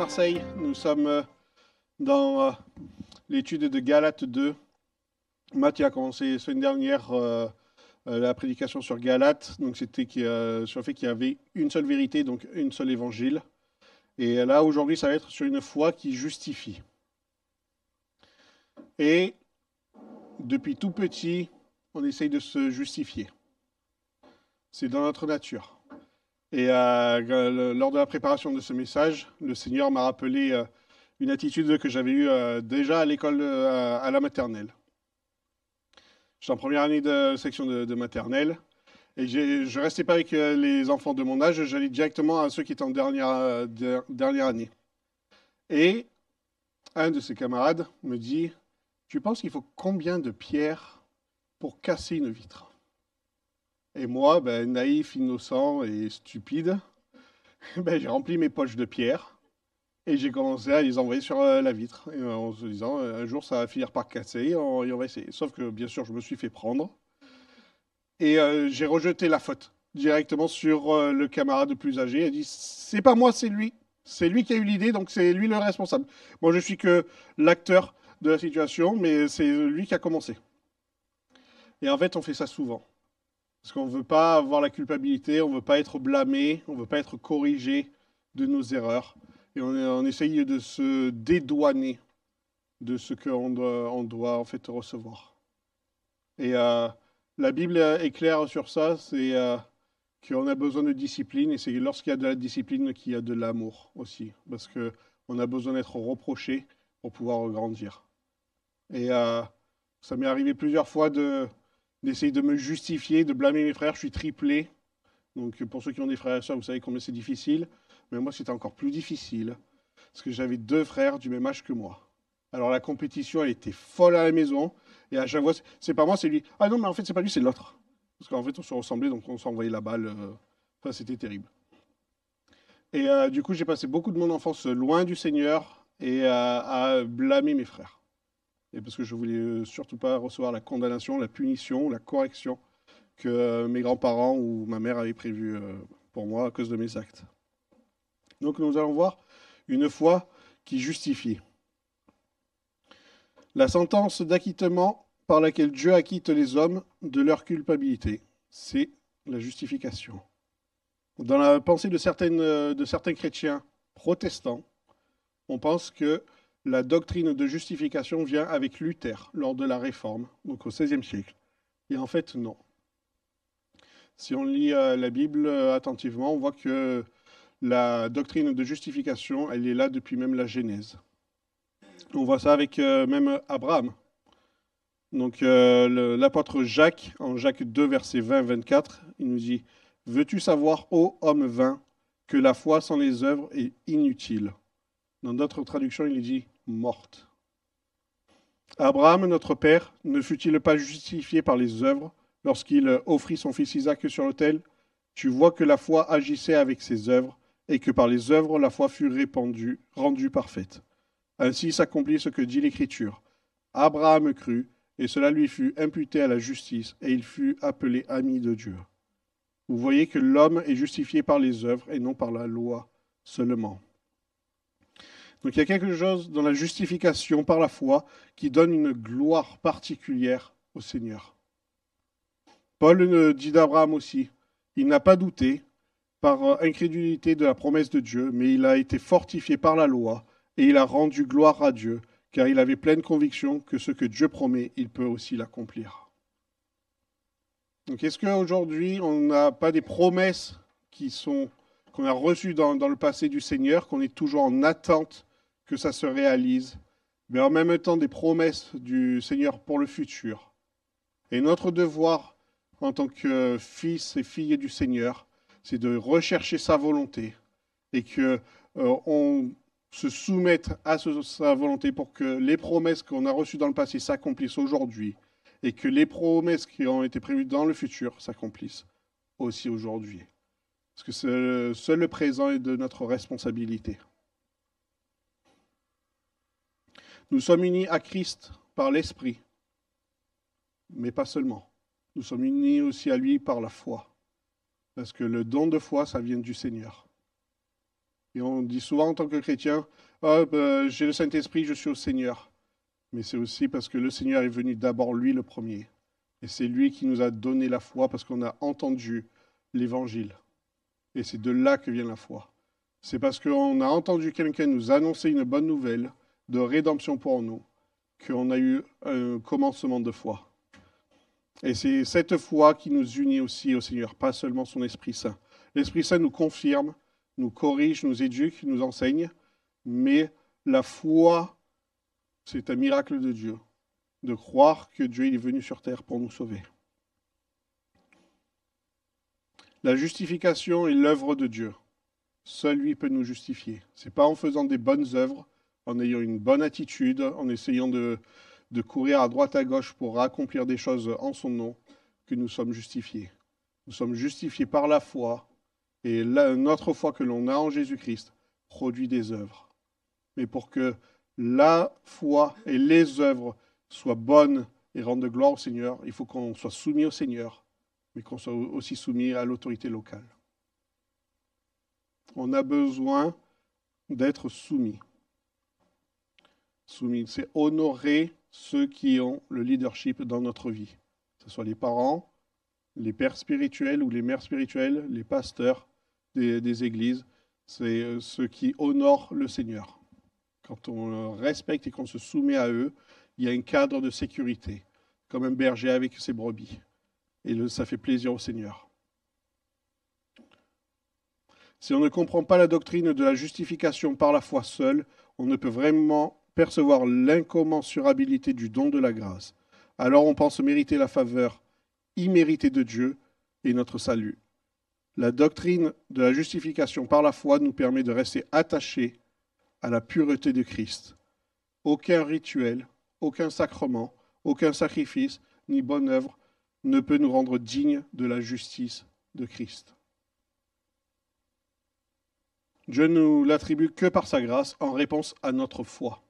Marseille. Nous sommes dans l'étude de Galates 2. Mathieu a commencé la semaine dernière la prédication sur Galates. Donc c'était sur le fait qu'il y avait une seule vérité, donc une seule évangile. Et là, aujourd'hui, ça va être sur une foi qui justifie. Et depuis tout petit, on essaye de se justifier. C'est dans notre nature. Et lors de la préparation de ce message, le Seigneur m'a rappelé une attitude que j'avais eue déjà à l'école, à la maternelle. J'étais en première année de section de maternelle, et je ne restais pas avec les enfants de mon âge, j'allais directement à ceux qui étaient en dernière année. Et un de ses camarades me dit, tu penses qu'il faut combien de pierres pour casser une vitre? Et moi, naïf, innocent et stupide, j'ai rempli mes poches de pierres et j'ai commencé à les envoyer sur la vitre, en se disant un jour ça va finir par casser et on va essayer. Sauf que bien sûr je me suis fait prendre et j'ai rejeté la faute directement sur le camarade plus âgé. Il a dit c'est pas moi, c'est lui. C'est lui qui a eu l'idée, donc c'est lui le responsable. Moi je suis que l'acteur de la situation, mais c'est lui qui a commencé. Et en fait on fait ça souvent. Parce qu'on ne veut pas avoir la culpabilité, on ne veut pas être blâmé, on ne veut pas être corrigé de nos erreurs. Et on essaye de se dédouaner de ce qu'on doit en fait recevoir. Et la Bible est claire sur ça, c'est qu'on a besoin de discipline, et c'est lorsqu'il y a de la discipline qu'il y a de l'amour aussi. Parce qu'on a besoin d'être reproché pour pouvoir grandir. Et ça m'est arrivé plusieurs fois d'essayer de me justifier, de blâmer mes frères. Je suis triplé. Donc pour ceux qui ont des frères et sœurs, vous savez combien c'est difficile. Mais moi, c'était encore plus difficile. Parce que j'avais deux frères du même âge que moi. Alors la compétition, elle était folle à la maison. Et à chaque fois, c'est pas moi, c'est lui. Ah non, mais en fait, c'est pas lui, c'est l'autre. Parce qu'en fait, on se ressemblait, donc on s'envoyait la balle. Enfin, c'était terrible. Et du coup, j'ai passé beaucoup de mon enfance loin du Seigneur et à blâmer mes frères. Et parce que je voulais surtout pas recevoir la condamnation, la punition, la correction que mes grands-parents ou ma mère avaient prévu pour moi à cause de mes actes. Donc nous allons voir une foi qui justifie. La sentence d'acquittement par laquelle Dieu acquitte les hommes de leur culpabilité, c'est la justification. Dans la pensée de certains chrétiens protestants, on pense que la doctrine de justification vient avec Luther lors de la Réforme, donc au XVIe siècle. Et en fait, non. Si on lit la Bible attentivement, on voit que la doctrine de justification, elle est là depuis même la Genèse. On voit ça avec même Abraham. Donc l'apôtre Jacques, en Jacques 2, verset 20-24, il nous dit « Veux-tu savoir, ô homme vain, que la foi sans les œuvres est inutile ?» Dans d'autres traductions, il dit « morte ». Abraham, notre père, ne fut-il pas justifié par les œuvres lorsqu'il offrit son fils Isaac sur l'autel? Tu vois que la foi agissait avec ses œuvres, et que par les œuvres la foi fut rendue parfaite. Ainsi s'accomplit ce que dit l'Écriture. Abraham crut, et cela lui fut imputé à la justice, et il fut appelé ami de Dieu. Vous voyez que l'homme est justifié par les œuvres et non par la loi seulement. Donc il y a quelque chose dans la justification par la foi qui donne une gloire particulière au Seigneur. Paul dit d'Abraham aussi, il n'a pas douté par incrédulité de la promesse de Dieu, mais il a été fortifié par la loi et il a rendu gloire à Dieu, car il avait pleine conviction que ce que Dieu promet, il peut aussi l'accomplir. Donc est-ce qu'aujourd'hui, on n'a pas des promesses qu'on a reçues dans le passé du Seigneur, qu'on est toujours en attente que ça se réalise, mais en même temps des promesses du Seigneur pour le futur? Et notre devoir en tant que fils et filles du Seigneur, c'est de rechercher sa volonté et qu'on se soumette à sa volonté pour que les promesses qu'on a reçues dans le passé s'accomplissent aujourd'hui et que les promesses qui ont été prévues dans le futur s'accomplissent aussi aujourd'hui. Parce que seul le présent est de notre responsabilité. Nous sommes unis à Christ par l'Esprit, mais pas seulement. Nous sommes unis aussi à lui par la foi. Parce que le don de foi, ça vient du Seigneur. Et on dit souvent en tant que chrétien, ah, ben, j'ai le Saint-Esprit, je suis au Seigneur. Mais c'est aussi parce que le Seigneur est venu d'abord lui le premier. Et c'est lui qui nous a donné la foi parce qu'on a entendu l'Évangile. Et c'est de là que vient la foi. C'est parce qu'on a entendu quelqu'un nous annoncer une bonne nouvelle de rédemption pour nous qu'on a eu un commencement de foi. Et c'est cette foi qui nous unit aussi au Seigneur, pas seulement son Esprit Saint. L'Esprit Saint nous confirme, nous corrige, nous éduque, nous enseigne, mais la foi, c'est un miracle de Dieu, de croire que Dieu est venu sur terre pour nous sauver. La justification est l'œuvre de Dieu. Seul lui peut nous justifier. Ce n'est pas en faisant des bonnes œuvres, en ayant une bonne attitude, en essayant de courir à droite à gauche pour accomplir des choses en son nom, que nous sommes justifiés. Nous sommes justifiés par la foi, et notre foi que l'on a en Jésus-Christ produit des œuvres. Mais pour que la foi et les œuvres soient bonnes et rendent gloire au Seigneur, il faut qu'on soit soumis au Seigneur, mais qu'on soit aussi soumis à l'autorité locale. On a besoin d'être soumis. Soumis, c'est honorer ceux qui ont le leadership dans notre vie. Que ce soit les parents, les pères spirituels ou les mères spirituelles, les pasteurs des églises. C'est ceux qui honorent le Seigneur. Quand on respecte et qu'on se soumet à eux, il y a un cadre de sécurité, comme un berger avec ses brebis. Et ça fait plaisir au Seigneur. Si on ne comprend pas la doctrine de la justification par la foi seule, on ne peut vraiment percevoir l'incommensurabilité du don de la grâce. Alors on pense mériter la faveur imméritée de Dieu et notre salut. La doctrine de la justification par la foi nous permet de rester attachés à la pureté de Christ. Aucun rituel, aucun sacrement, aucun sacrifice, ni bonne œuvre ne peut nous rendre dignes de la justice de Christ. Dieu ne nous l'attribue que par sa grâce en réponse à notre foi.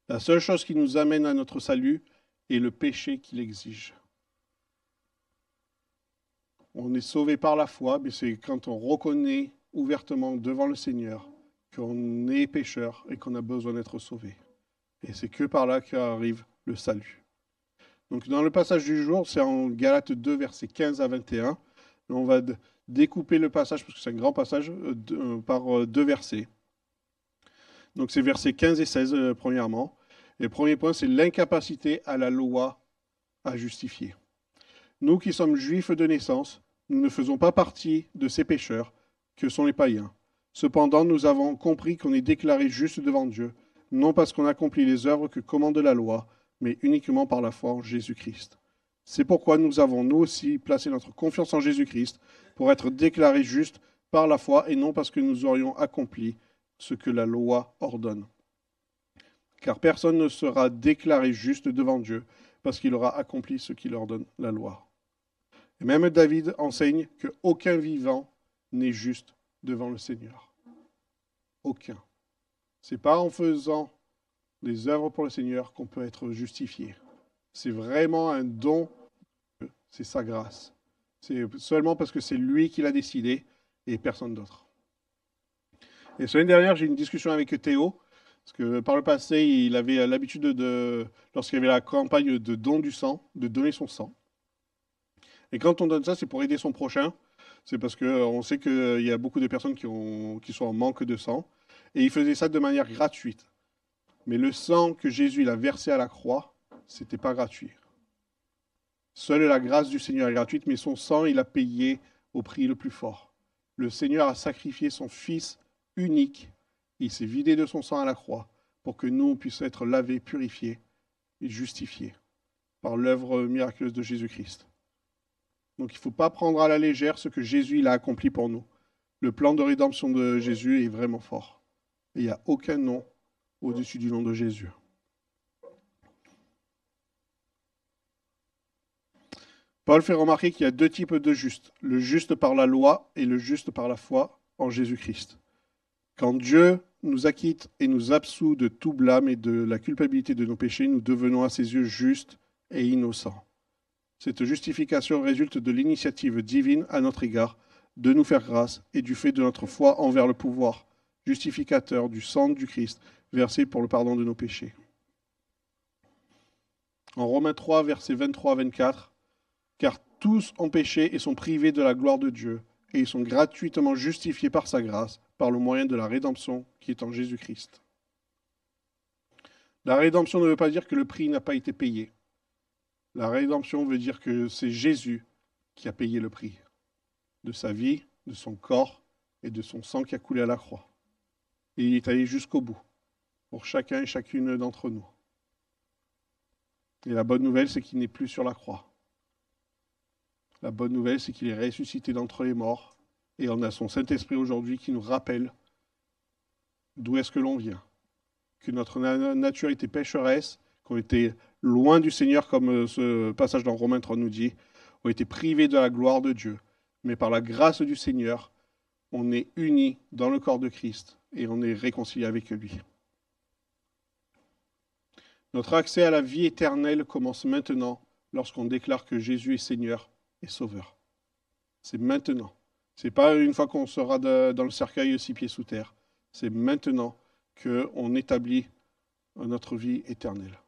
La seule chose qui nous amène à notre salut est le péché qu'il exige. On est sauvé par la foi, mais c'est quand on reconnaît ouvertement devant le Seigneur qu'on est pécheur et qu'on a besoin d'être sauvé. Et c'est que par là qu'arrive le salut. Donc dans le passage du jour, c'est en Galates 2, versets 15 à 21. On va découper le passage, parce que c'est un grand passage, par deux versets. Donc c'est versets 15 et 16, premièrement. Et le premier point, c'est l'incapacité à la loi à justifier. Nous qui sommes juifs de naissance, nous ne faisons pas partie de ces pécheurs que sont les païens. Cependant, nous avons compris qu'on est déclaré juste devant Dieu, non parce qu'on accomplit les œuvres que commande la loi, mais uniquement par la foi en Jésus-Christ. C'est pourquoi nous avons, nous aussi, placé notre confiance en Jésus-Christ pour être déclarés justes par la foi et non parce que nous aurions accompli ce que la loi ordonne. Car personne ne sera déclaré juste devant Dieu parce qu'il aura accompli ce qu'il ordonne la loi. Et même David enseigne qu'aucun vivant n'est juste devant le Seigneur. Aucun. Ce n'est pas en faisant des œuvres pour le Seigneur qu'on peut être justifié. C'est vraiment un don, c'est sa grâce. C'est seulement parce que c'est lui qui l'a décidé et personne d'autre. Et semaine dernière, j'ai eu une discussion avec Théo, parce que par le passé, il avait l'habitude lorsqu'il y avait la campagne de don du sang, de donner son sang. Et quand on donne ça, c'est pour aider son prochain. C'est parce qu'on sait qu'il y a beaucoup de personnes qui sont en manque de sang. Et il faisait ça de manière gratuite. Mais le sang que Jésus il a versé à la croix, ce n'était pas gratuit. Seule la grâce du Seigneur est gratuite, mais son sang, il a payé au prix le plus fort. Le Seigneur a sacrifié son Fils unique. Il s'est vidé de son sang à la croix pour que nous puissions être lavés, purifiés et justifiés par l'œuvre miraculeuse de Jésus-Christ. Donc il ne faut pas prendre à la légère ce que Jésus il a accompli pour nous. Le plan de rédemption de Jésus est vraiment fort. Et il n'y a aucun nom au-dessus du nom de Jésus. Paul fait remarquer qu'il y a deux types de justes, le juste par la loi et le juste par la foi en Jésus-Christ. Quand Dieu nous acquitte et nous absout de tout blâme et de la culpabilité de nos péchés, nous devenons à ses yeux justes et innocents. Cette justification résulte de l'initiative divine à notre égard de nous faire grâce et du fait de notre foi envers le pouvoir justificateur du sang du Christ, versé pour le pardon de nos péchés. En Romains 3, versets 23 à 24, « Car tous ont péché et sont privés de la gloire de Dieu, et ils sont gratuitement justifiés par sa grâce, par le moyen de la rédemption qui est en Jésus-Christ. » La rédemption ne veut pas dire que le prix n'a pas été payé. La rédemption veut dire que c'est Jésus qui a payé le prix de sa vie, de son corps et de son sang qui a coulé à la croix. Et il est allé jusqu'au bout, pour chacun et chacune d'entre nous. Et la bonne nouvelle, c'est qu'il n'est plus sur la croix. La bonne nouvelle, c'est qu'il est ressuscité d'entre les morts. Et on a son Saint-Esprit aujourd'hui qui nous rappelle d'où est-ce que l'on vient. Que notre nature était pécheresse, qu'on était loin du Seigneur, comme ce passage dans Romains 3 nous dit, on était privés de la gloire de Dieu. Mais par la grâce du Seigneur, on est unis dans le corps de Christ et on est réconcilié avec lui. Notre accès à la vie éternelle commence maintenant lorsqu'on déclare que Jésus est Seigneur et Sauveur. C'est maintenant. Ce n'est pas une fois qu'on sera dans le cercueil 6 pieds sous terre. C'est maintenant qu'on établit notre vie éternelle.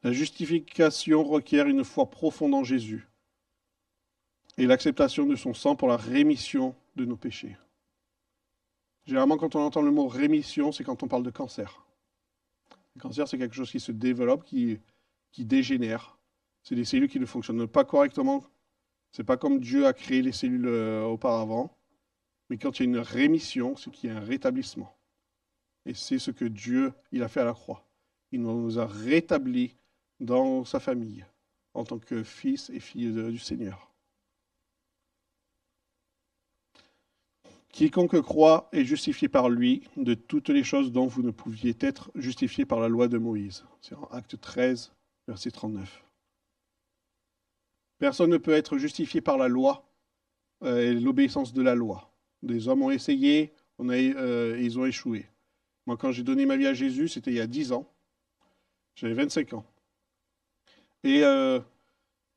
La justification requiert une foi profonde en Jésus et l'acceptation de son sang pour la rémission de nos péchés. Généralement, quand on entend le mot rémission, c'est quand on parle de cancer. Le cancer, c'est quelque chose qui se développe, qui dégénère. C'est des cellules qui ne fonctionnent pas correctement. Ce n'est pas comme Dieu a créé les cellules auparavant. Mais quand il y a une rémission, c'est qu'il y a un rétablissement. Et c'est ce que Dieu il a fait à la croix. Il nous a rétablis dans sa famille, en tant que fils et filles du Seigneur. Quiconque croit est justifié par lui de toutes les choses dont vous ne pouviez être justifiés par la loi de Moïse. C'est en Acte 13, verset 39. Personne ne peut être justifié par la loi et l'obéissance de la loi. Des hommes ont essayé, ils ont échoué. Moi, quand j'ai donné ma vie à Jésus, c'était il y a 10 ans. J'avais 25 ans. Et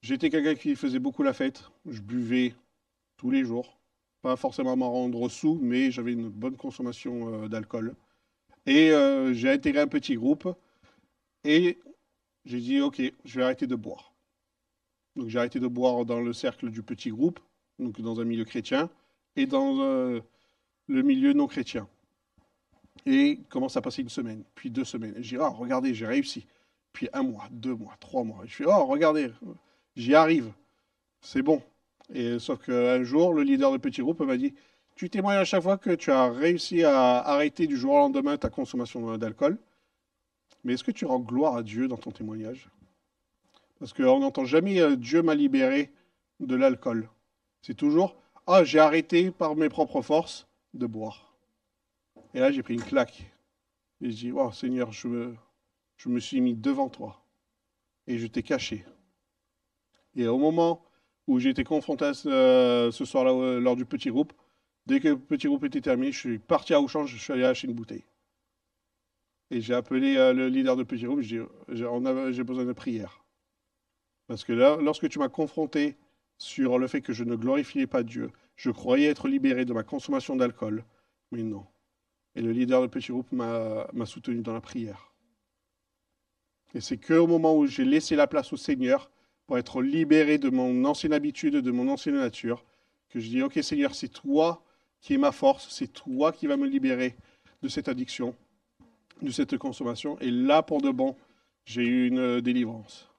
j'étais quelqu'un qui faisait beaucoup la fête. Je buvais tous les jours. Pas forcément à m'en rendre sous, mais j'avais une bonne consommation d'alcool. Et j'ai intégré un petit groupe. Et j'ai dit, OK, je vais arrêter de boire. Donc j'ai arrêté de boire dans le cercle du petit groupe, donc dans un milieu chrétien, et dans le milieu non chrétien. Et commence à passer une semaine, puis 2 semaines. Et je dis, oh, regardez, j'ai réussi. Puis 1 mois, 2 mois, 3 mois. Et je fais, oh, regardez, j'y arrive. C'est bon. Et sauf qu'un jour, le leader du petit groupe m'a dit, tu témoignes à chaque fois que tu as réussi à arrêter du jour au lendemain ta consommation d'alcool. Mais est-ce que tu rends gloire à Dieu dans ton témoignage? Parce qu'on n'entend jamais Dieu m'a libéré de l'alcool. C'est toujours, ah, j'ai arrêté par mes propres forces de boire. Et là, j'ai pris une claque. Et je dis, oh Seigneur, je me suis mis devant toi. Et je t'ai caché. Et au moment où j'ai été confronté à ce soir-là lors du petit groupe, dès que le petit groupe était terminé, je suis parti à Auchan, je suis allé acheter une bouteille. Et j'ai appelé le leader de petit groupe, je dis, j'ai besoin de prière. Parce que là, lorsque tu m'as confronté sur le fait que je ne glorifiais pas Dieu, je croyais être libéré de ma consommation d'alcool, mais non. Et le leader de petit groupe m'a soutenu dans la prière. Et c'est qu'au moment où j'ai laissé la place au Seigneur pour être libéré de mon ancienne habitude, de mon ancienne nature, que je dis, ok Seigneur, c'est toi qui es ma force, c'est toi qui vas me libérer de cette addiction, de cette consommation. Et là, pour de bon, j'ai eu une délivrance.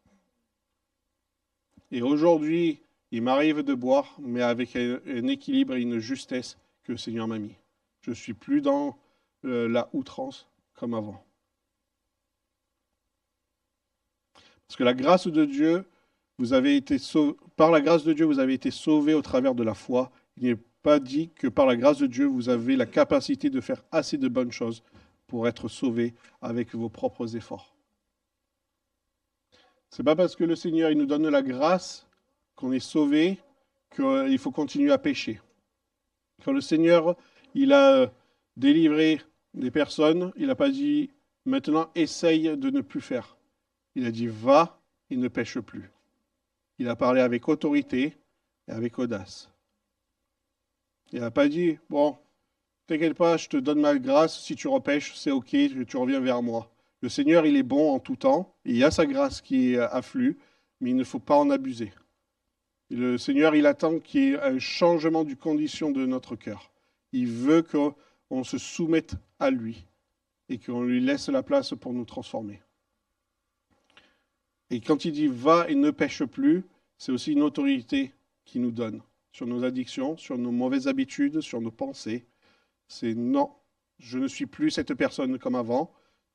Et aujourd'hui, il m'arrive de boire, mais avec un équilibre et une justesse que le Seigneur m'a mis. Je ne suis plus dans la outrance comme avant. Parce que la grâce de Dieu, par la grâce de Dieu, vous avez été sauvés au travers de la foi. Il n'est pas dit que par la grâce de Dieu, vous avez la capacité de faire assez de bonnes choses pour être sauvés avec vos propres efforts. Ce n'est pas parce que le Seigneur il nous donne la grâce qu'on est sauvé qu'il faut continuer à pécher. Quand le Seigneur il a délivré des personnes, il n'a pas dit « maintenant essaye de ne plus faire ». Il a dit « va et ne pêche plus ». Il a parlé avec autorité et avec audace. Il n'a pas dit « bon, t'inquiète pas, je te donne ma grâce, si tu repêches, c'est ok, tu reviens vers moi. Le Seigneur, il est bon en tout temps, il y a sa grâce qui afflue, mais il ne faut pas en abuser. Et le Seigneur, il attend qu'il y ait un changement du condition de notre cœur. Il veut qu'on se soumette à lui et qu'on lui laisse la place pour nous transformer. Et quand il dit va et ne pêche plus, c'est aussi une autorité qu'il nous donne sur nos addictions, sur nos mauvaises habitudes, sur nos pensées. C'est non, je ne suis plus cette personne comme avant.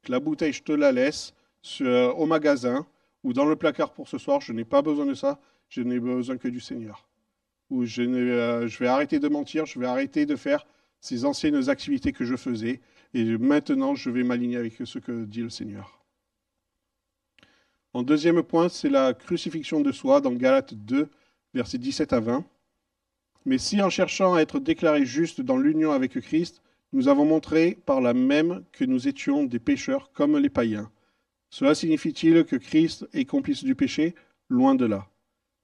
La bouteille, je te la laisse au magasin ou dans le placard pour ce soir. Je n'ai pas besoin de ça. Je n'ai besoin que du Seigneur. Ou je vais arrêter de mentir. Je vais arrêter de faire ces anciennes activités que je faisais. Et maintenant, je vais m'aligner avec ce que dit le Seigneur. En deuxième point, c'est la crucifixion de soi dans Galates 2, versets 17 à 20. Mais si en cherchant à être déclarés justes dans l'union avec Christ, nous avons montré par là même que nous étions des pécheurs comme les païens, cela signifie-t-il que Christ est complice du péché? Loin de là.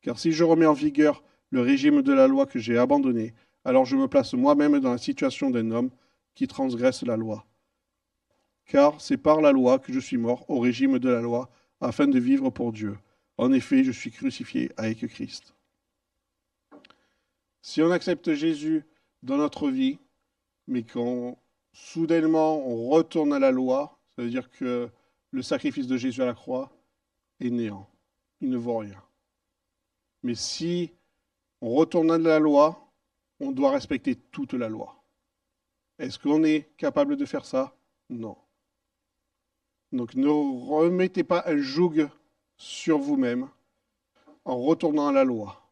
Car si je remets en vigueur le régime de la loi que j'ai abandonné, alors je me place moi-même dans la situation d'un homme qui transgresse la loi. Car c'est par la loi que je suis mort au régime de la loi, afin de vivre pour Dieu. En effet, je suis crucifié avec Christ. Si on accepte Jésus dans notre vie, mais qu'on soudainement on retourne à la loi, ça veut dire que le sacrifice de Jésus à la croix est néant. Il ne vaut rien. Mais si on retourne à la loi, on doit respecter toute la loi. Est-ce qu'on est capable de faire ça? Non. Donc ne remettez pas un joug sur vous-même en retournant à la loi.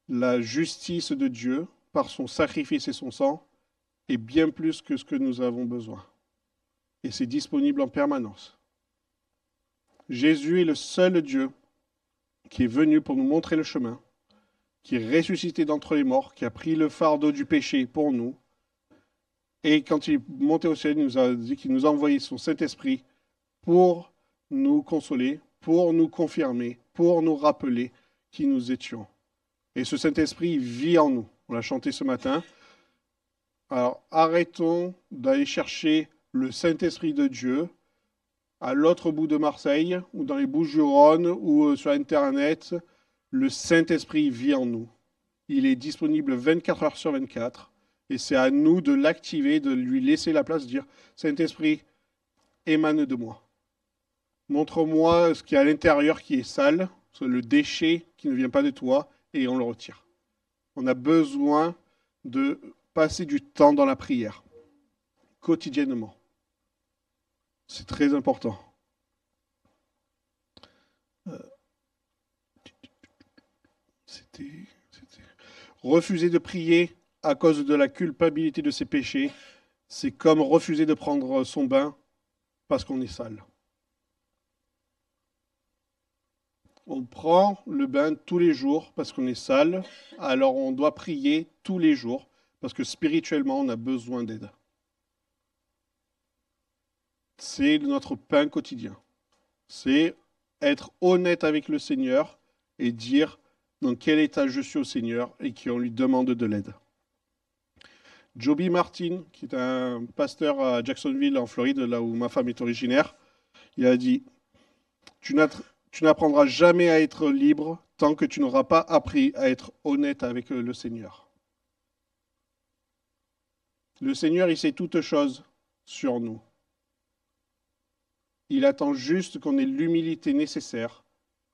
La justice de Dieu, par son sacrifice et son sang, est bien plus que ce que nous avons besoin. Et c'est disponible en permanence. Jésus est le seul Dieu qui est venu pour nous montrer le chemin, qui est ressuscité d'entre les morts, qui a pris le fardeau du péché pour nous. Et quand il est monté au ciel, il nous a dit qu'il nous a envoyé son Saint-Esprit pour nous consoler, pour nous confirmer, pour nous rappeler qui nous étions. Et ce Saint-Esprit vit en nous. On l'a chanté ce matin. Alors arrêtons d'aller chercher le Saint-Esprit de Dieu à l'autre bout de Marseille, ou dans les Bouches-du-Rhône, ou sur Internet. Le Saint-Esprit vit en nous. Il est disponible 24 heures sur 24. Et c'est à nous de l'activer, de lui laisser la place, de dire « Saint-Esprit, émane de moi. Montre-moi ce qu'il y a à l'intérieur qui est sale, le déchet qui ne vient pas de toi, et on le retire. » On a besoin de passer du temps dans la prière, quotidiennement. C'est très important. Refuser de prier à cause de la culpabilité de ses péchés, c'est comme refuser de prendre son bain parce qu'on est sale. On prend le bain tous les jours parce qu'on est sale, alors on doit prier tous les jours parce que spirituellement on a besoin d'aide. C'est notre pain quotidien. C'est être honnête avec le Seigneur et dire dans quel état je suis au Seigneur et qu'on lui demande de l'aide. Joby Martin, qui est un pasteur à Jacksonville en Floride, là où ma femme est originaire, il a dit « Tu n'apprendras jamais à être libre tant que tu n'auras pas appris à être honnête avec le Seigneur. » Le Seigneur, il sait toutes choses sur nous. Il attend juste qu'on ait l'humilité nécessaire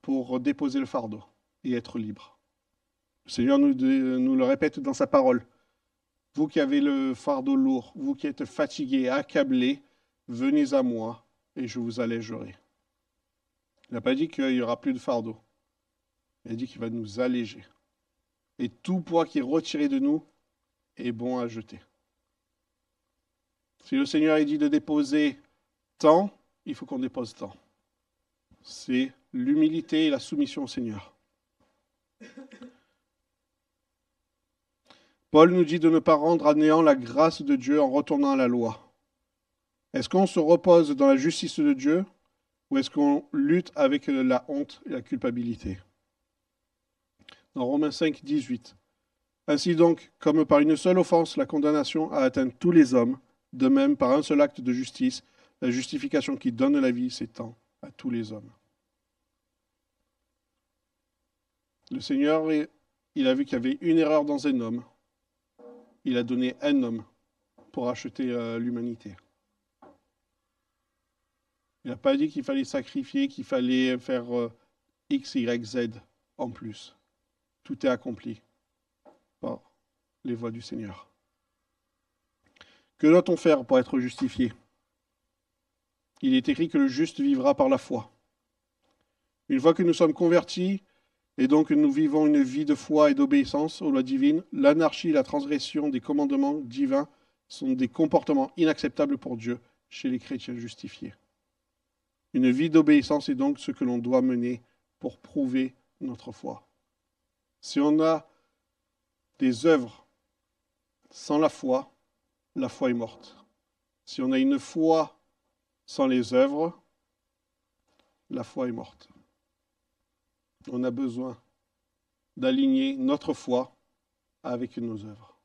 pour déposer le fardeau et être libre. Le Seigneur nous le répète dans sa parole. Vous qui avez le fardeau lourd, vous qui êtes fatigués, accablés, venez à moi et je vous allégerai. Il n'a pas dit qu'il n'y aura plus de fardeau. Il a dit qu'il va nous alléger. Et tout poids qui est retiré de nous est bon à jeter. Si le Seigneur a dit de déposer tant, il faut qu'on dépose tant. C'est l'humilité et la soumission au Seigneur. Paul nous dit de ne pas rendre à néant la grâce de Dieu en retournant à la loi. Est-ce qu'on se repose dans la justice de Dieu ou est-ce qu'on lutte avec la honte et la culpabilité? Dans Romains 5, 18, Ainsi donc, comme par une seule offense, la condamnation a atteint tous les hommes, de même, par un seul acte de justice, la justification qui donne la vie s'étend à tous les hommes. Le Seigneur, il a vu qu'il y avait une erreur dans un homme. Il a donné un homme pour acheter l'humanité. Il n'a pas dit qu'il fallait sacrifier, qu'il fallait faire X, Y, Z en plus. Tout est accompli par les voies du Seigneur. Que doit-on faire pour être justifié? Il est écrit que le juste vivra par la foi. Une fois que nous sommes convertis, et donc nous vivons une vie de foi et d'obéissance aux lois divines, l'anarchie et la transgression des commandements divins sont des comportements inacceptables pour Dieu chez les chrétiens justifiés. Une vie d'obéissance est donc ce que l'on doit mener pour prouver notre foi. Si on a des œuvres sans la foi est morte. Si on a une foi sans les œuvres, la foi est morte. On a besoin d'aligner notre foi avec nos œuvres.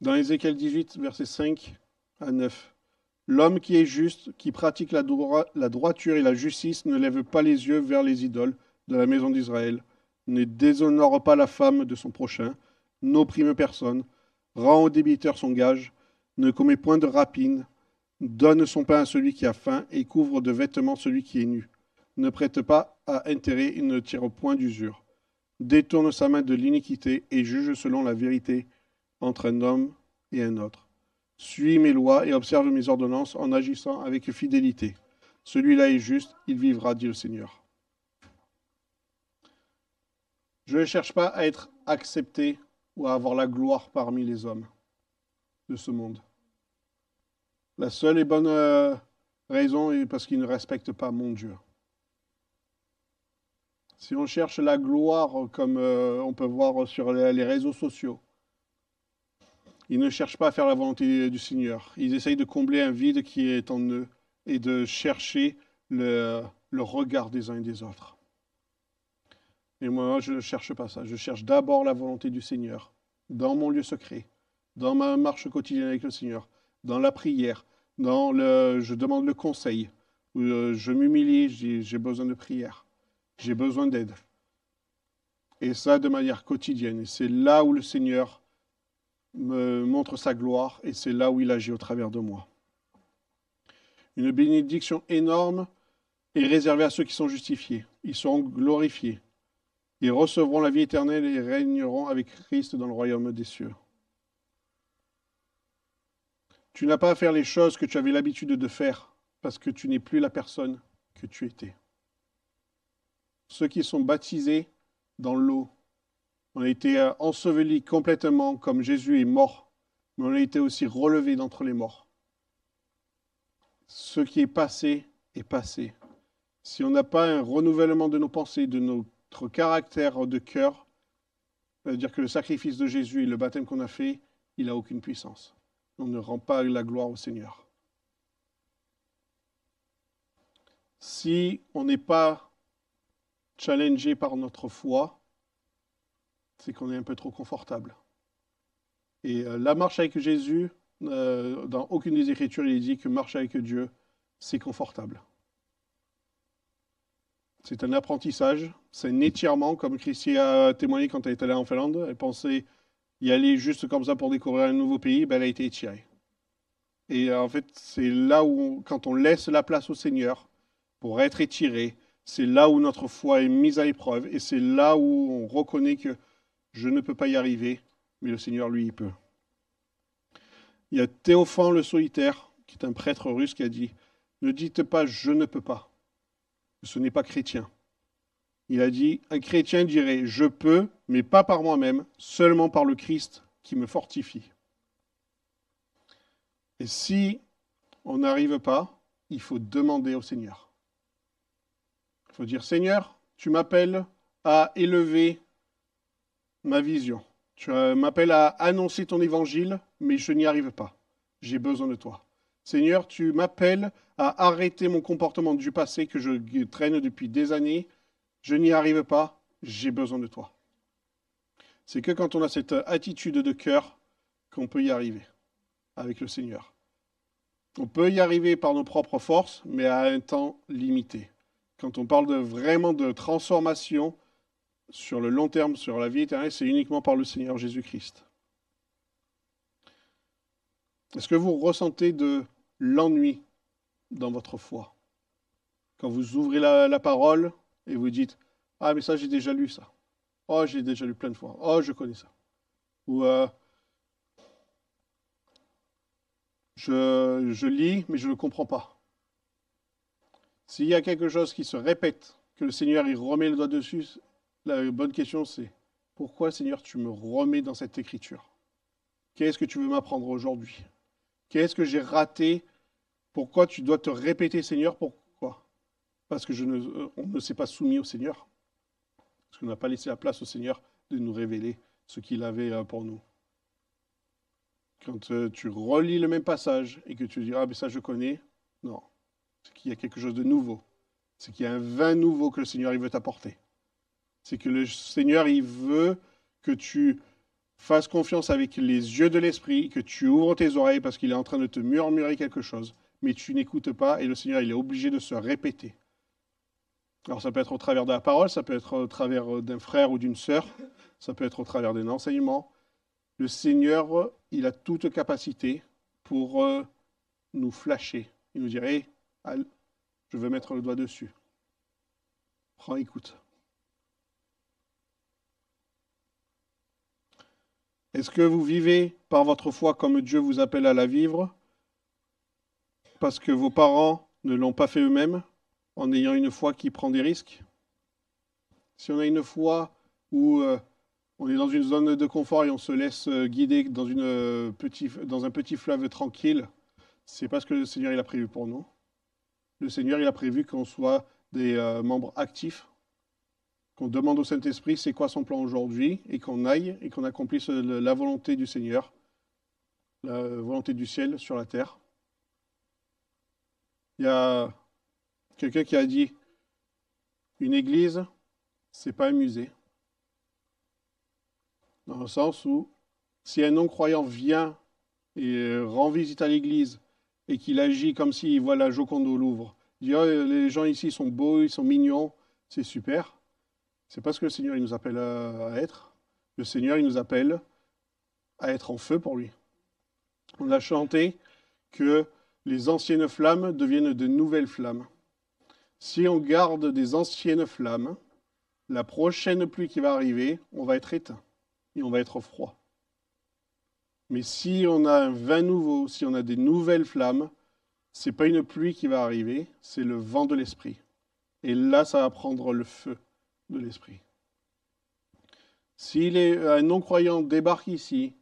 Dans Ézéchiel 18, versets 5 à 9, l'homme qui est juste, qui pratique la droiture et la justice, ne lève pas les yeux vers les idoles de la maison d'Israël, ne déshonore pas la femme de son prochain, n'opprime personne, rend au débiteur son gage, ne commet point de rapine, donne son pain à celui qui a faim et couvre de vêtements celui qui est nu. Ne prête pas à intérêt et ne tire point d'usure. Détourne sa main de l'iniquité et juge selon la vérité entre un homme et un autre. Suis mes lois et observe mes ordonnances en agissant avec fidélité. Celui-là est juste, il vivra, dit le Seigneur. Je ne cherche pas à être accepté ou à avoir la gloire parmi les hommes de ce monde. La seule et bonne raison est parce qu'ils ne respectent pas mon Dieu. Si on cherche la gloire, comme on peut voir sur les réseaux sociaux, ils ne cherchent pas à faire la volonté du Seigneur. Ils essayent de combler un vide qui est en eux et de chercher le regard des uns et des autres. Et moi, je ne cherche pas ça. Je cherche d'abord la volonté du Seigneur, dans mon lieu secret, dans ma marche quotidienne avec le Seigneur, dans la prière, je demande le conseil, je m'humilie, j'ai besoin de prière, j'ai besoin d'aide. Et ça de manière quotidienne. Et c'est là où le Seigneur me montre sa gloire et c'est là où il agit au travers de moi. Une bénédiction énorme est réservée à ceux qui sont justifiés. Ils seront glorifiés. Ils recevront la vie éternelle et régneront avec Christ dans le royaume des cieux. Tu n'as pas à faire les choses que tu avais l'habitude de faire parce que tu n'es plus la personne que tu étais. Ceux qui sont baptisés dans l'eau, on a été ensevelis complètement comme Jésus est mort, mais on a été aussi relevés d'entre les morts. Ce qui est passé est passé. Si on n'a pas un renouvellement de nos pensées, de notre caractère de cœur, ça veut dire que le sacrifice de Jésus et le baptême qu'on a fait, il n'a aucune puissance. On ne rend pas la gloire au Seigneur. Si on n'est pas challengé par notre foi, c'est qu'on est un peu trop confortable. Et la marche avec Jésus, dans aucune des Écritures, il est dit que marcher avec Dieu, c'est confortable. C'est un apprentissage, c'est un étirement, comme Christy a témoigné quand elle est allée en Finlande. Elle pensait y aller juste comme ça pour découvrir un nouveau pays, ben elle a été étirée. Et en fait, c'est là où, quand on laisse la place au Seigneur pour être étiré, c'est là où notre foi est mise à l'épreuve et c'est là où on reconnaît que je ne peux pas y arriver, mais le Seigneur, lui, il peut. Il y a Théophane le solitaire, qui est un prêtre russe, qui a dit « Ne dites pas « je ne peux pas ». Ce n'est pas chrétien. Il a dit « Un chrétien dirait « je peux, mais pas par moi-même, seulement par le Christ qui me fortifie ». Et si on n'arrive pas, il faut demander au Seigneur. Il faut dire « Seigneur, tu m'appelles à élever ma vision. Tu m'appelles à annoncer ton évangile, mais je n'y arrive pas. J'ai besoin de toi. Seigneur, tu m'appelles à arrêter mon comportement du passé que je traîne depuis des années. Je n'y arrive pas, j'ai besoin de toi. C'est que quand on a cette attitude de cœur qu'on peut y arriver avec le Seigneur. On peut y arriver par nos propres forces, mais à un temps limité. Quand on parle vraiment de transformation sur le long terme, sur la vie éternelle, c'est uniquement par le Seigneur Jésus-Christ. Est-ce que vous ressentez de l'ennui dans votre foi? Quand vous ouvrez la parole et vous dites « Ah, mais ça, j'ai déjà lu ça. Oh, j'ai déjà lu plein de fois. Oh, je connais ça. » Ou je lis, mais je ne comprends pas. S'il y a quelque chose qui se répète, que le Seigneur il remet le doigt dessus, la bonne question c'est pourquoi, Seigneur, tu me remets dans cette écriture? Qu'est-ce que tu veux m'apprendre aujourd'hui? Qu'est-ce que j'ai raté? Pourquoi tu dois te répéter, Seigneur? Pourquoi? Parce que on ne s'est pas soumis au Seigneur. Parce qu'on n'a pas laissé la place au Seigneur de nous révéler ce qu'il avait pour nous. Quand tu relis le même passage et que tu dis « Ah, mais ça, je connais », non. C'est qu'il y a quelque chose de nouveau. C'est qu'il y a un vin nouveau que le Seigneur il veut t'apporter. C'est que le Seigneur, il veut que tu fasses confiance avec les yeux de l'esprit, que tu ouvres tes oreilles parce qu'il est en train de te murmurer quelque chose, mais tu n'écoutes pas et le Seigneur, il est obligé de se répéter. Alors ça peut être au travers de la parole, ça peut être au travers d'un frère ou d'une sœur, ça peut être au travers d'un enseignement. Le Seigneur, il a toute capacité pour nous flasher. Il nous dit hey, je veux mettre le doigt dessus. Prends écoute. Est-ce que vous vivez par votre foi comme Dieu vous appelle à la vivre parce que vos parents ne l'ont pas fait eux-mêmes en ayant une foi qui prend des risques? Si on a une foi où on est dans une zone de confort et on se laisse guider dans un petit fleuve tranquille, c'est pas ce que le Seigneur il a prévu pour nous. Le Seigneur il a prévu qu'on soit des membres actifs, qu'on demande au Saint-Esprit c'est quoi son plan aujourd'hui et qu'on aille et qu'on accomplisse la volonté du Seigneur, la volonté du ciel sur la terre. Il y a quelqu'un qui a dit une église, c'est pas un musée. Dans le sens où, si un non-croyant vient et rend visite à l'église et qu'il agit comme s'il voit la Joconde au Louvre, il dit oh, les gens ici sont beaux, ils sont mignons, c'est super. C'est pas ce que le Seigneur il nous appelle à être. Le Seigneur il nous appelle à être en feu pour lui. On a chanté que les anciennes flammes deviennent de nouvelles flammes. Si on garde des anciennes flammes, la prochaine pluie qui va arriver, on va être éteint et on va être froid. Mais si on a un vin nouveau, si on a des nouvelles flammes, c'est pas une pluie qui va arriver, c'est le vent de l'esprit. Et là, ça va prendre le feu de l'esprit. Si un non-croyant débarque ici,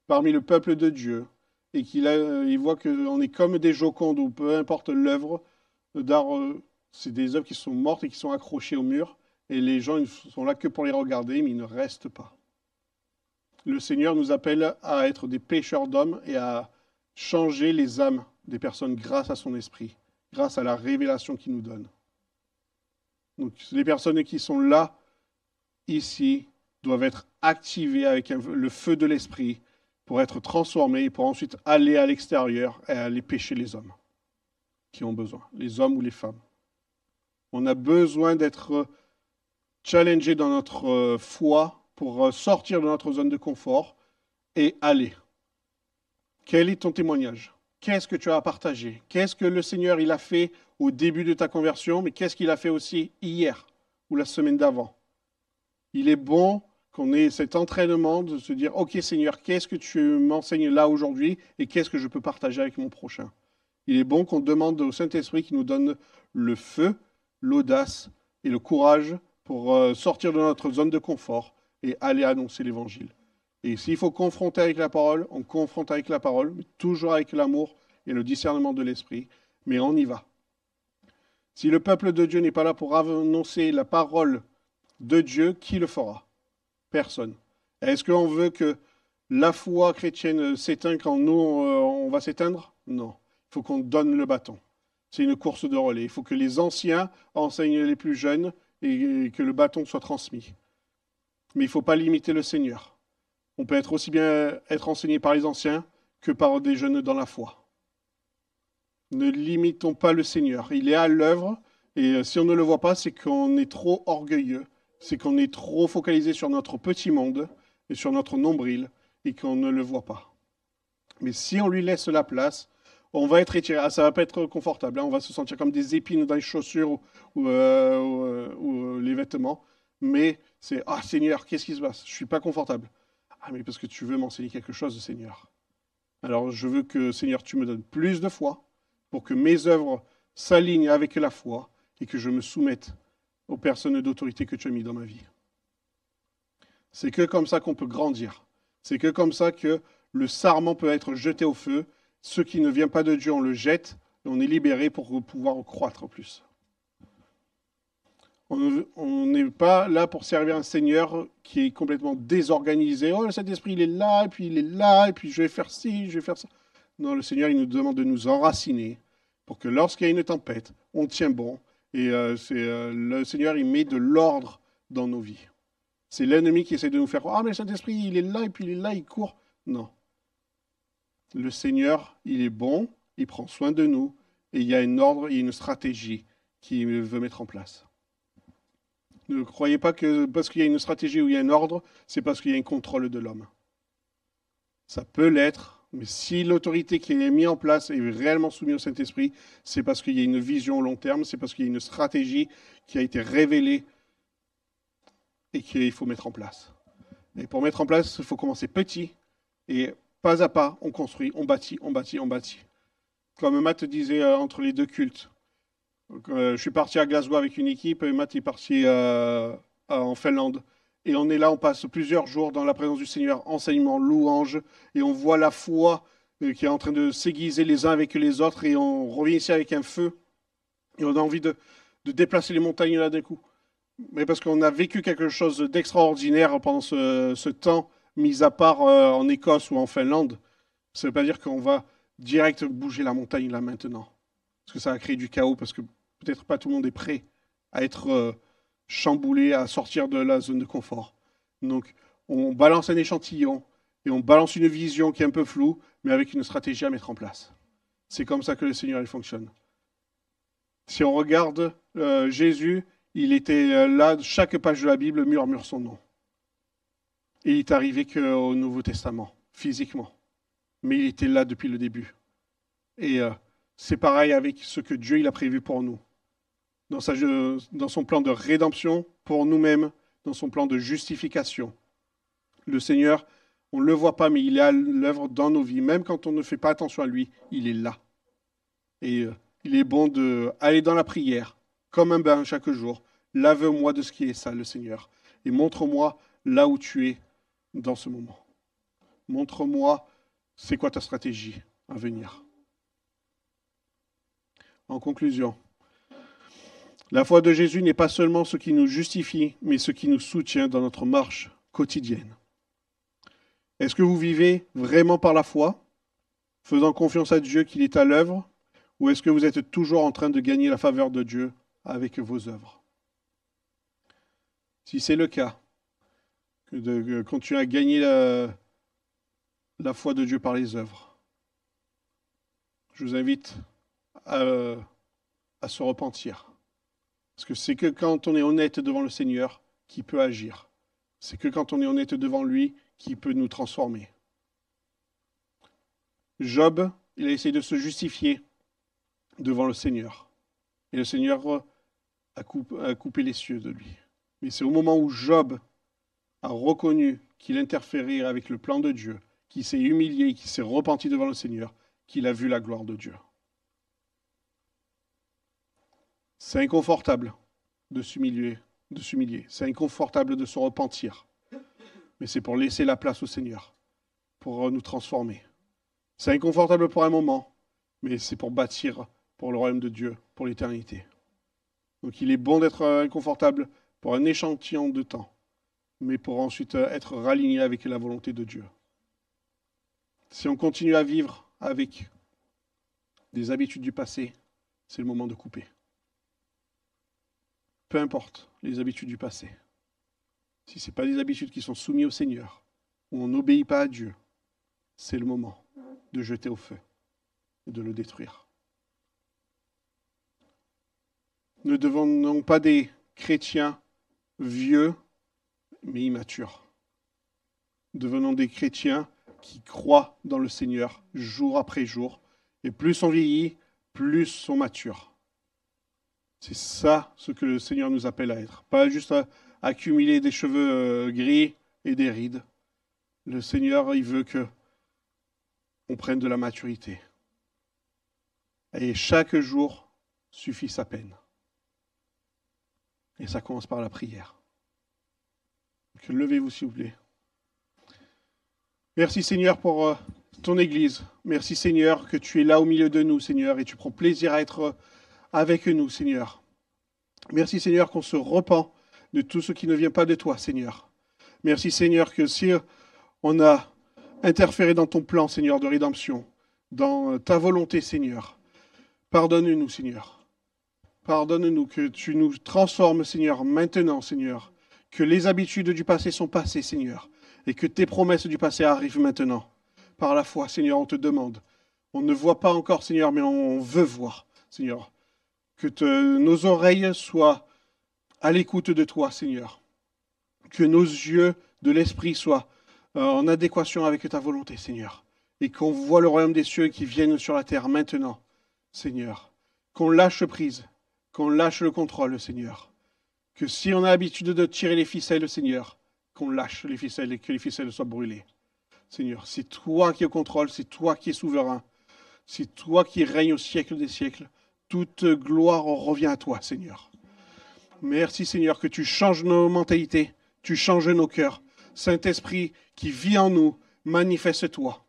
parmi le peuple de Dieu, et il voit qu'on est comme des Jocondes, ou peu importe l'œuvre d'art, c'est des œuvres qui sont mortes et qui sont accrochées au mur, et les gens ils sont là que pour les regarder, mais ils ne restent pas. Le Seigneur nous appelle à être des pêcheurs d'hommes et à changer les âmes des personnes grâce à son esprit, grâce à la révélation qu'il nous donne. Donc les personnes qui sont là, ici, doivent être activées avec le feu de l'esprit pour être transformées et pour ensuite aller à l'extérieur et aller pêcher les hommes qui ont besoin, les hommes ou les femmes. On a besoin d'être challengés dans notre foi pour sortir de notre zone de confort et aller. Quel est ton témoignage? Qu'est-ce que tu as à partager? Qu'est-ce que le Seigneur il a fait au début de ta conversion, mais qu'est-ce qu'il a fait aussi hier ou la semaine d'avant? Il est bon qu'on ait cet entraînement de se dire « Ok Seigneur, qu'est-ce que tu m'enseignes là aujourd'hui et qu'est-ce que je peux partager avec mon prochain ?» Il est bon qu'on demande au Saint-Esprit qui nous donne le feu, l'audace et le courage pour sortir de notre zone de confort et aller annoncer l'Évangile. Et s'il faut confronter avec la parole, on confronte avec la parole, mais toujours avec l'amour et le discernement de l'esprit, mais on y va. Si le peuple de Dieu n'est pas là pour annoncer la parole de Dieu, qui le fera? Personne. Est-ce qu'on veut que la foi chrétienne s'éteint quand nous, on va s'éteindre? Non. Il faut qu'on donne le bâton. C'est une course de relais. Il faut que les anciens enseignent les plus jeunes et que le bâton soit transmis. Mais il ne faut pas limiter le Seigneur. On peut aussi bien être enseigné par les anciens que par des jeunes dans la foi. Ne limitons pas le Seigneur. Il est à l'œuvre et si on ne le voit pas, c'est qu'on est trop orgueilleux, c'est qu'on est trop focalisé sur notre petit monde et sur notre nombril et qu'on ne le voit pas. Mais si on lui laisse la place, on va être étiré. Ah, ça ne va pas être confortable. Hein. On va se sentir comme des épines dans les chaussures ou les vêtements. Mais c'est « Ah Seigneur, qu'est-ce qui se passe? Je ne suis pas confortable. » Ah mais parce que tu veux m'enseigner quelque chose, Seigneur. Alors je veux que, Seigneur, tu me donnes plus de foi pour que mes œuvres s'alignent avec la foi et que je me soumette aux personnes d'autorité que tu as mis dans ma vie. C'est que comme ça qu'on peut grandir. C'est que comme ça que le sarment peut être jeté au feu. Ce qui ne vient pas de Dieu, on le jette et on est libéré pour pouvoir croître plus. On n'est pas là pour servir un Seigneur qui est complètement désorganisé. Oh, le Saint-Esprit, il est là, et puis il est là, et puis je vais faire ci, je vais faire ça. Non, le Seigneur, il nous demande de nous enraciner pour que lorsqu'il y a une tempête, on tient bon. Et le Seigneur, il met de l'ordre dans nos vies. C'est l'ennemi qui essaie de nous faire croire, ah, mais le Saint-Esprit, il est là, et puis il est là, il court. Non. Le Seigneur, il est bon, il prend soin de nous, et il y a un ordre, il y a une stratégie qu'il veut mettre en place. Ne croyez pas que parce qu'il y a une stratégie ou il y a un ordre, c'est parce qu'il y a un contrôle de l'homme. Ça peut l'être, mais si l'autorité qui est mise en place est réellement soumise au Saint-Esprit, c'est parce qu'il y a une vision au long terme, c'est parce qu'il y a une stratégie qui a été révélée et qu'il faut mettre en place. Et pour mettre en place, il faut commencer petit et pas à pas, on construit, on bâtit, on bâtit, on bâtit. Comme Matt disait entre les deux cultes. Je suis parti à Glasgow avec une équipe et Matt est parti en Finlande. Et on est là, on passe plusieurs jours dans la présence du Seigneur, enseignement, louange, et on voit la foi qui est en train de s'aiguiser les uns avec les autres, et on revient ici avec un feu, et on a envie de déplacer les montagnes là d'un coup. Mais parce qu'on a vécu quelque chose d'extraordinaire pendant ce temps, mis à part en Écosse ou en Finlande. Ça ne veut pas dire qu'on va direct bouger la montagne là maintenant. Parce que ça va créer du chaos, parce que peut-être pas tout le monde est prêt à être chamboulé, à sortir de la zone de confort. Donc, on balance un échantillon et on balance une vision qui est un peu floue, mais avec une stratégie à mettre en place. C'est comme ça que le Seigneur il fonctionne. Si on regarde Jésus, il était là, chaque page de la Bible murmure son nom. Et il est arrivé qu'au Nouveau Testament, physiquement. Mais il était là depuis le début. Et c'est pareil avec ce que Dieu il a prévu pour nous. Dans son plan de rédemption pour nous-mêmes, dans son plan de justification. Le Seigneur, on ne le voit pas, mais il est à l'œuvre dans nos vies. Même quand on ne fait pas attention à lui, il est là. Et il est bon d'aller dans la prière, comme un bain chaque jour. Lave-moi de ce qui est sale, le Seigneur. Et montre-moi là où tu es dans ce moment. Montre-moi c'est quoi ta stratégie à venir. En conclusion, la foi de Jésus n'est pas seulement ce qui nous justifie, mais ce qui nous soutient dans notre marche quotidienne. Est-ce que vous vivez vraiment par la foi, faisant confiance à Dieu qu'il est à l'œuvre, ou est-ce que vous êtes toujours en train de gagner la faveur de Dieu avec vos œuvres? Si c'est le cas, de continuer à gagner la foi de Dieu par les œuvres, je vous invite à se repentir. Parce que c'est que quand on est honnête devant le Seigneur qu'il peut agir. C'est que quand on est honnête devant lui qu'il peut nous transformer. Job, il a essayé de se justifier devant le Seigneur. Et le Seigneur a coupé les cieux de lui. Mais c'est au moment où Job a reconnu qu'il interférait avec le plan de Dieu, qu'il s'est humilié, qu'il s'est repenti devant le Seigneur, qu'il a vu la gloire de Dieu. C'est inconfortable de s'humilier. C'est inconfortable de se repentir. Mais c'est pour laisser la place au Seigneur, pour nous transformer. C'est inconfortable pour un moment, mais c'est pour bâtir pour le royaume de Dieu, pour l'éternité. Donc il est bon d'être inconfortable pour un échantillon de temps, mais pour ensuite être raligné avec la volonté de Dieu. Si on continue à vivre avec des habitudes du passé, c'est le moment de couper. Peu importe les habitudes du passé. Si ce n'est pas des habitudes qui sont soumises au Seigneur, où on n'obéit pas à Dieu, c'est le moment de jeter au feu et de le détruire. Ne devenons pas des chrétiens vieux, mais immatures. Devenons des chrétiens qui croient dans le Seigneur jour après jour. Et plus on vieillit, plus on mature. C'est ça ce que le Seigneur nous appelle à être. Pas juste à accumuler des cheveux gris et des rides. Le Seigneur, il veut que on prenne de la maturité. Et chaque jour suffit sa peine. Et ça commence par la prière. Donc, levez-vous s'il vous plaît. Merci Seigneur pour ton Église. Merci Seigneur que tu es là au milieu de nous Seigneur et tu prends plaisir à être avec nous Seigneur. Merci Seigneur qu'on se repent de tout ce qui ne vient pas de toi Seigneur. Merci Seigneur que si on a interféré dans ton plan Seigneur de rédemption, dans ta volonté Seigneur, pardonne-nous Seigneur. Pardonne-nous que tu nous transformes Seigneur maintenant Seigneur. Que les habitudes du passé sont passées Seigneur. Et que tes promesses du passé arrivent maintenant. Par la foi, Seigneur, on te demande. On ne voit pas encore, Seigneur, mais on veut voir, Seigneur. Que nos oreilles soient à l'écoute de toi, Seigneur. Que nos yeux de l'esprit soient en adéquation avec ta volonté, Seigneur. Et qu'on voit le royaume des cieux qui vienne sur la terre maintenant, Seigneur. Qu'on lâche prise, qu'on lâche le contrôle, Seigneur. Que si on a l'habitude de tirer les ficelles, Seigneur, qu'on lâche les ficelles et que les ficelles soient brûlées. Seigneur, c'est toi qui es au contrôle, c'est toi qui es souverain, c'est toi qui règnes au siècle des siècles. Toute gloire revient à toi, Seigneur. Merci, Seigneur, que tu changes nos mentalités, tu changes nos cœurs. Saint-Esprit qui vit en nous, manifeste-toi.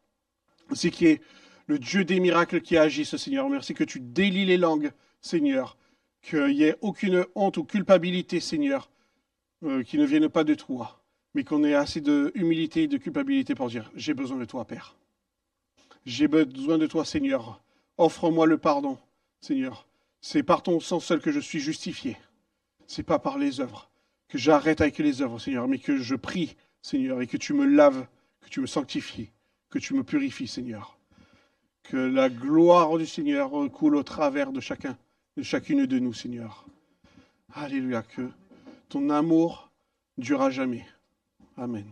C'est qui est le Dieu des miracles qui agisse, Seigneur. Merci que tu délies les langues, Seigneur. Qu'il n'y ait aucune honte ou culpabilité, Seigneur, qui ne vienne pas de toi. Mais qu'on ait assez de humilité et de culpabilité pour dire « J'ai besoin de toi, Père. J'ai besoin de toi, Seigneur. Offre-moi le pardon, Seigneur. C'est par ton sang seul que je suis justifié. C'est pas par les œuvres. Que j'arrête avec les œuvres, Seigneur, mais que je prie, Seigneur, et que tu me laves, que tu me sanctifies, que tu me purifies, Seigneur. Que la gloire du Seigneur coule au travers de chacune de nous, Seigneur. Alléluia, que ton amour durera jamais. Amen.